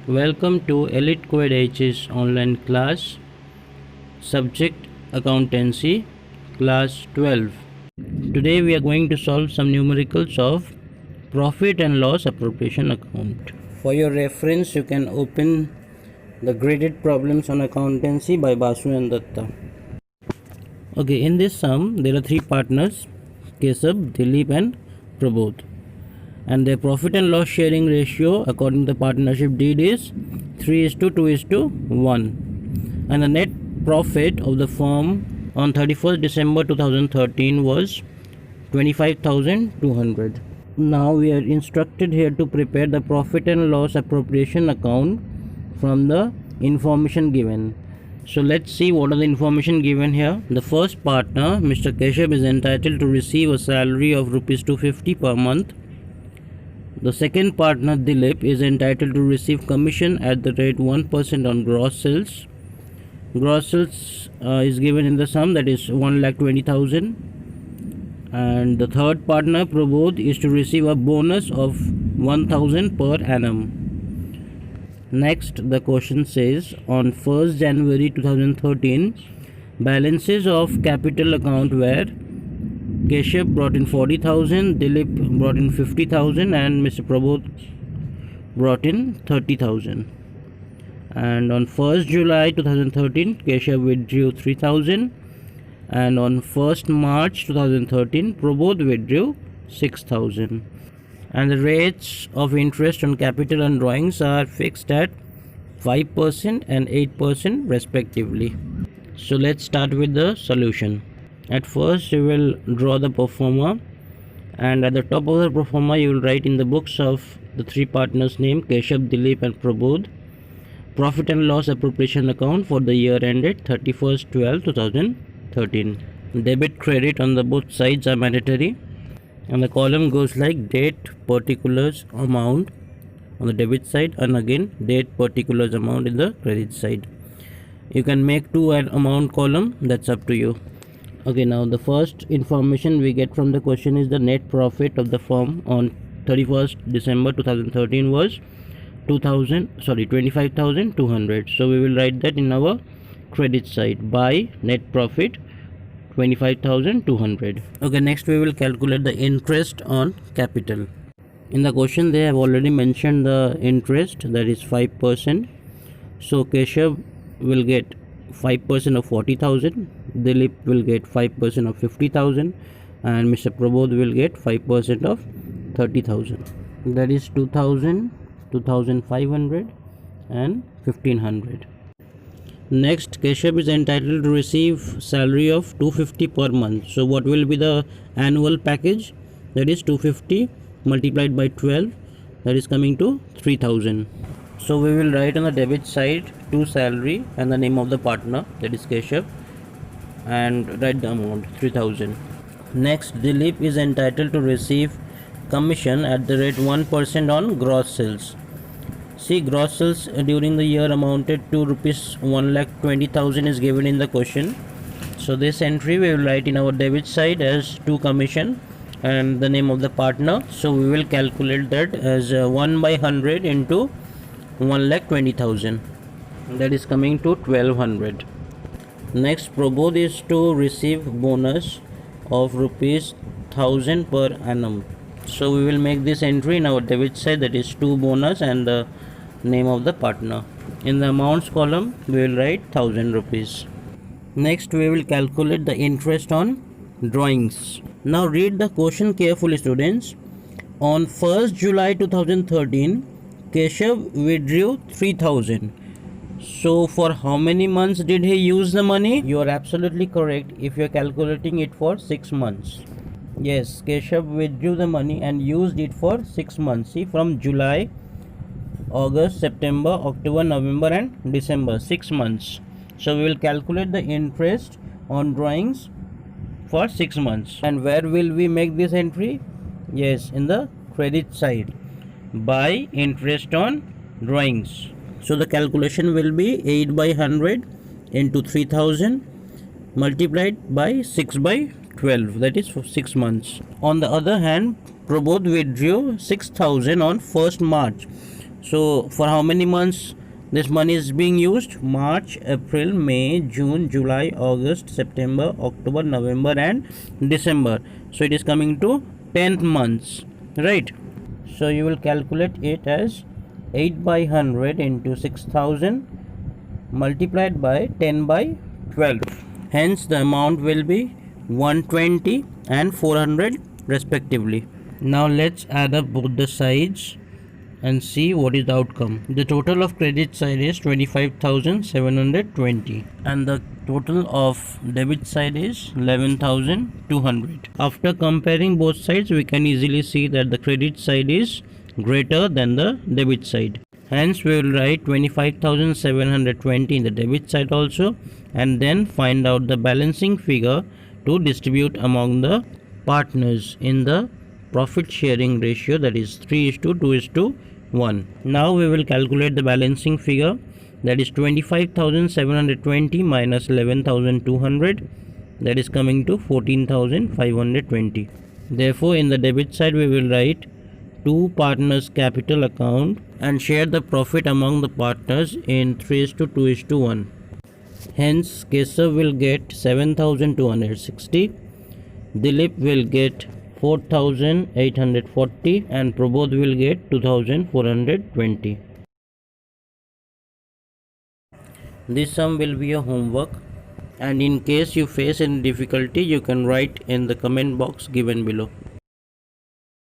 Welcome to Elite Quad H's online class, subject Accountancy, class 12. Today we are going to solve some numericals of profit and loss appropriation account. For your reference, you can open the graded problems on accountancy by Basu and Datta. Okay, in this sum, there are three partners, Kesab, Dilip and Prabodh. And their profit and loss sharing ratio according to the partnership deed is 3:2:1. And the net profit of the firm on 31st December 2013 was 25,200. Now we are instructed here to prepare the profit and loss appropriation account from the information given. So let's see what are the information given here. The first partner, Mr. Keshav, is entitled to receive a salary of rupees 250 per month. The second partner, Dilip, is entitled to receive commission at the rate 1% on gross sales. Gross sales is given in the sum, that is 1,20,000. And the third partner, Prabodh, is to receive a bonus of 1,000 per annum. Next, the question says, on 1st January 2013, balances of capital account were Keshav brought in 40,000, Dilip brought in 50,000 and Mr. Prabodh brought in 30,000. And on 1st July 2013, Keshav withdrew 3,000 and on 1st March 2013, Prabodh withdrew 6,000. And the rates of interest on capital and drawings are fixed at 5% and 8% respectively. So let's start with the solution. At first you will draw the pro forma, and at the top of the pro forma you will write in the books of the three partners name Keshav, Dilip and Prabodh profit and loss appropriation account for the year ended 31st/12/2013. Debit credit on the both sides are mandatory, and the column goes like date particulars amount on the debit side and again date particulars amount in the credit side. You can make two amount column, that's up to you. Okay, now the first information we get from the question is the net profit of the firm on 31st December 2013 was 25,200. So we will write that in our credit side by net profit 25,200. Okay, next we will calculate the interest on capital. In the question they have already mentioned the interest, that is 5%. So Keshav will get 5% of 40,000, Dilip will get 5% of 50,000 and Mr. Prabodh will get 5% of 30,000. That is 2,000, 2,500 and 1,500. Next, Keshav is entitled to receive salary of 250 per month. So what will be the annual package? That is 250 multiplied by 12, that is coming to 3,000. So we will write on the debit side to salary and the name of the partner, that is Keshav, and write the amount 3,000. Next, Dilip is entitled to receive commission at the rate 1% on gross sales. See, gross sales during the year amounted to rupees 1,20,000 is given in the question. So this entry we will write in our debit side as to commission and the name of the partner. So we will calculate that as 1 by 100 into 1,20,000, that is coming to 1,200. Next, Prabodh is to receive bonus of rupees 1,000 per annum. So we will make this entry in our debit side, that is 2 bonus and the name of the partner. In the amounts column we will write 1,000 rupees. Next we will calculate the interest on drawings. Now read the question carefully, students. On 1st July 2013, Keshav withdrew 3,000. So for how many months did he use the money? You are absolutely correct if you are calculating it for 6 months. Yes, Keshav withdrew the money and used it for 6 months. See, from July, August, September, October, November and December, 6 months. So we will calculate the interest on drawings for 6 months. And where will we make this entry? Yes, in the credit side by interest on drawings. So the calculation will be 8 by 100 into 3,000 multiplied by 6 by 12, that is for 6 months. On the other hand, Prabodh withdrew 6,000 on 1st March. So for how many months this money is being used? March, April, May, June, July, August, September, October, November and December. So it is coming to 10 months, right? So you will calculate it as 8 by 100 into 6000 multiplied by 10 by 12. Hence the amount will be 120 and 400 respectively. Now let's add up both the sides and see what is the outcome. The total of credit side is 25,720 and the total of debit side is 11,200. After comparing both sides, we can easily see that the credit side is greater than the debit side. Hence we will write 25,720 in the debit side also, and then find out the balancing figure to distribute among the partners in the profit sharing ratio, that is 3:2:1. Now we will calculate the balancing figure, that is 25,720 minus 11,200, that is coming to 14,520. Therefore in the debit side we will write two partners capital account and share the profit among the partners in 3:2:1. Hence Keshav will get 7,260, Dilip will get 4,840 and Prabodh will get 2,420. This sum will be a homework, and in case you face any difficulty you can write in the comment box given below.